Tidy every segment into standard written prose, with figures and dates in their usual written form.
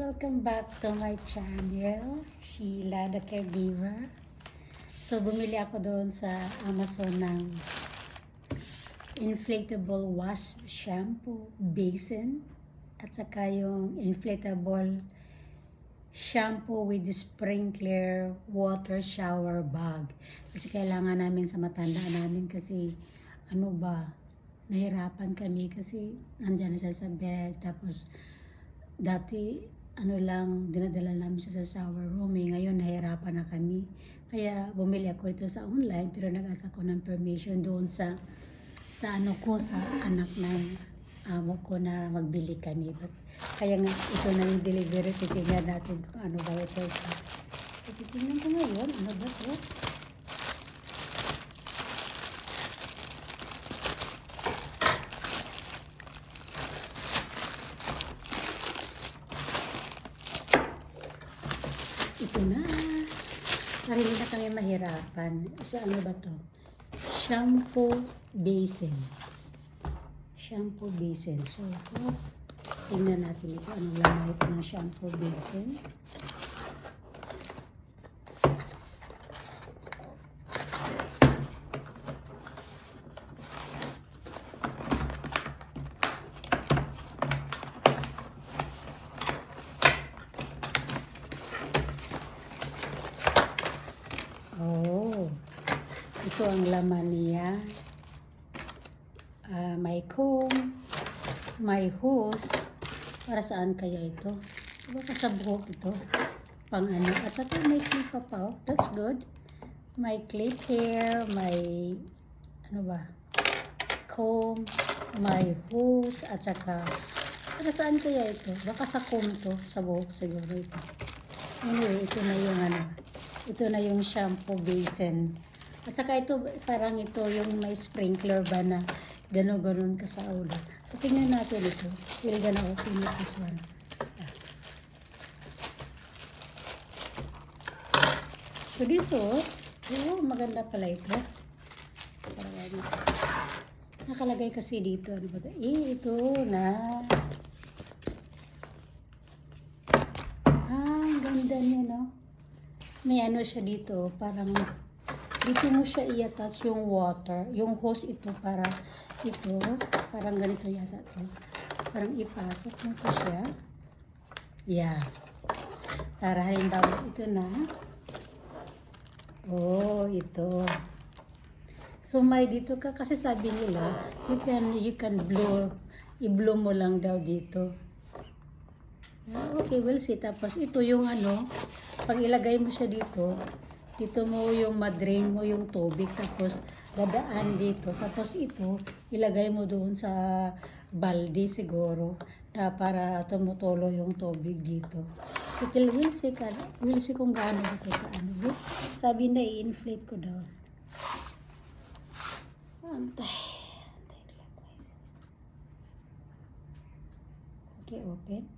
Welcome back to my channel, Sheila the Caregiver. So, bumili ako doon sa Amazon ng inflatable wash shampoo basin at saka yung inflatable shampoo with sprinkler water shower bag. Kasi kailangan namin sa matanda namin kasi nahirapan kami kasi nandyan na siya sa bed. Tapos dati dinadala namin siya sa shower room. Ngayon nahirapan na kami. Kaya bumili ako ito sa online pero nag-asa ko ng permission doon sa anak ng amo ko na magbili kami. Kaya nga ito na yung delivery. Titignan natin kung ano ba ito. So titignan ko ngayon. Ano ba ito? Ito na. Sarili na kami mahirapan. So, ano ba to? Shampoo basin. Shampoo basin. So, tingnan natin ito. Anong laman ito ng shampoo basin? Oh, ito ang laman niya. May comb, may hose. Para saan kaya ito? Baka sa buhok ito. Pang ano. At saka may clip pa. Oh. That's good. May clip here, may comb, may hose, at saka para saan kaya ito? Baka sa comb to, sa buhok siguro ito. Anyway, ito na yung ito na yung shampoo basin. At saka ito, parang ito yung may sprinkler ba na gano'n ka sa ulo. So, tingnan natin ito. We're gonna open this one. Yeah. So, dito, maganda pala ito. Nakalagay kasi dito. Ano ba ito? Ito na. Ang ganda niya, no? May siya dito, parang dito mo siya i-attach yung water, yung hose ito para ito, parang ganito yata ito. Parang ipasok mo ito siya. Yeah. Para halimbawa ito na. Oh, ito. So may dito ka kasi sabi nila, you can blow, i-blow mo lang daw dito. Okay, we'll see. Tapos ito yung pag ilagay mo siya dito mo yung madrain mo yung tubig. Tapos dadaan dito. Tapos ito, ilagay mo doon sa balde siguro na para tumutulo yung tubig dito. So, we'll see kung gaano dito ka. Sabi na i-inflate ko daw. Antay. Okay, open.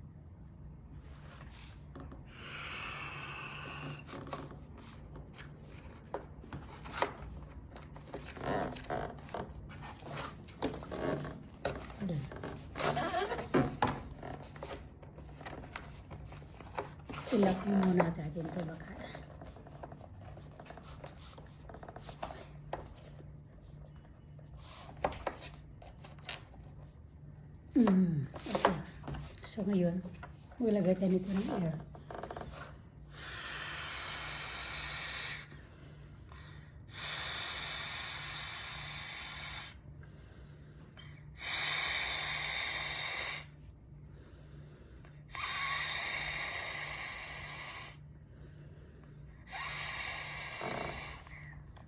Ilak muna natin ito baka. Okay. So ngayon, ilagay tayo nito ng air.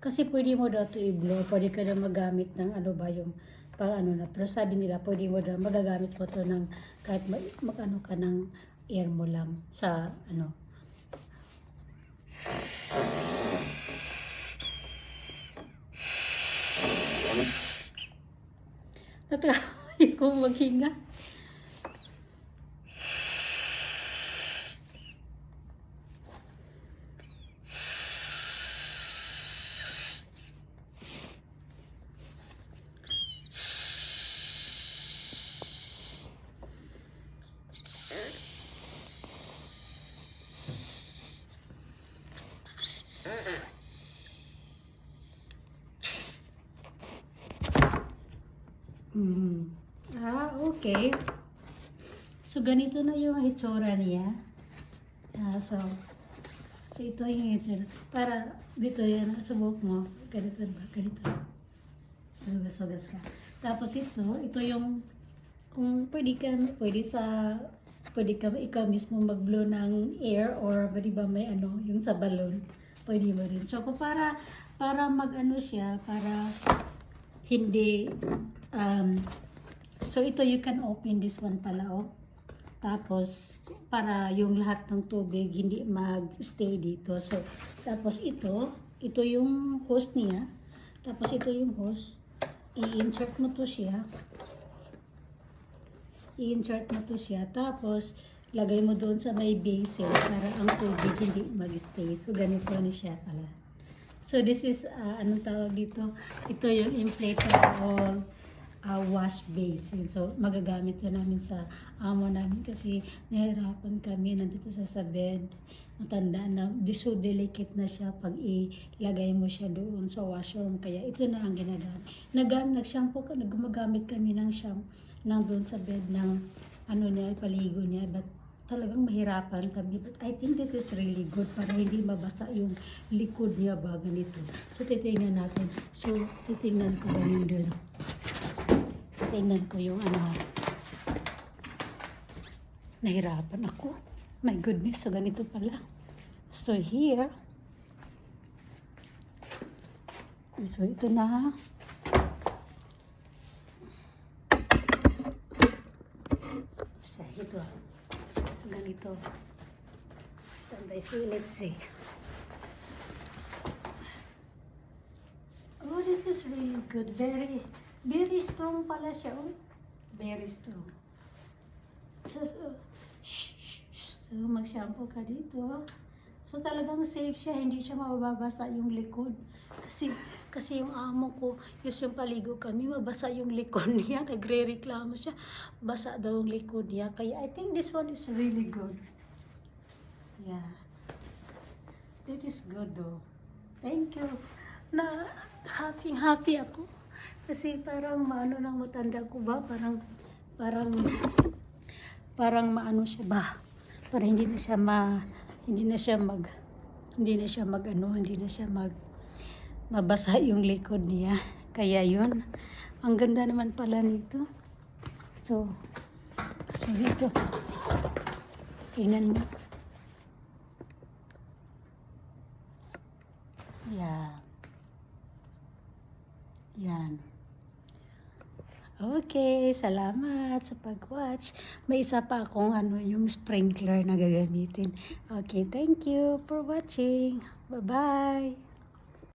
Kasi pwede mo daw ito i-blow, pwede ka na magamit ng pero sabi nila pwede mo daw magagamit ko ito ng kahit ka ng air mo lang sa natry ko maghinga. Okay. So, ganito na yung hitsura niya. So ito yung hitsura. Para dito yan, sa buhok mo. Ganito ba? Ganito. Sugas-sugas ka. Tapos ito yung, kung pwede ka ikaw mismo mag-blow ng air or pwede ba may ano, yung sa balloon. Pwede mo rin. So, para mag-ano siya, para hindi, so ito you can open this one pala, oh. Tapos, para yung lahat ng tubig hindi mag-stay dito. So, tapos ito yung hose niya. Tapos ito yung hose. I-insert mo to siya. Tapos, lagay mo doon sa may basin para ang tubig hindi mag-stay. So, ganito na siya pala. So, this is, anong tawag dito? Ito yung inflatable wash basin. So, magagamit na namin sa amo namin kasi nahirapan kami nandito sa bed. Matanda na, so delicate na siya pag ilagay mo siya doon sa washroom. Kaya ito na ang ginagamit. Gumagamit kami ng shampoo nang doon sa bed ng ano niya, paligo niya. But talagang mahirapan kami. But I think this is really good para hindi mabasa yung likod niya ba ganito. So, titingnan natin. So, titingnan ko ganun din. Tingnan ko yung ano. Nahirapan ako. My goodness, so ganito pala. So here. So ito na. So ito. So ganito. So let's see. Oh, this is really good. Very strong pala siya, oh. Very strong. So mag-shampoo ka dito. So, talagang safe siya. Hindi siya mababasa yung likod. Kasi yung amo ko, yung paligo kami, mabasa yung likod niya. Nagre-reklamo siya. Basa daw yung likod niya. Kaya, I think this one is really good. Yeah. That is good, though. Thank you. Happy ako. Kasi parang maano ng matanda ko ba, parang maano siya ba, para hindi na siya mabasa yung likod niya. Kaya yun, ang ganda naman pala nito. So ito, tingnan mo. Yan. Okay, salamat sa pag-watch. May isa pa akong yung sprinkler na gagamitin. Okay, thank you for watching. Bye-bye.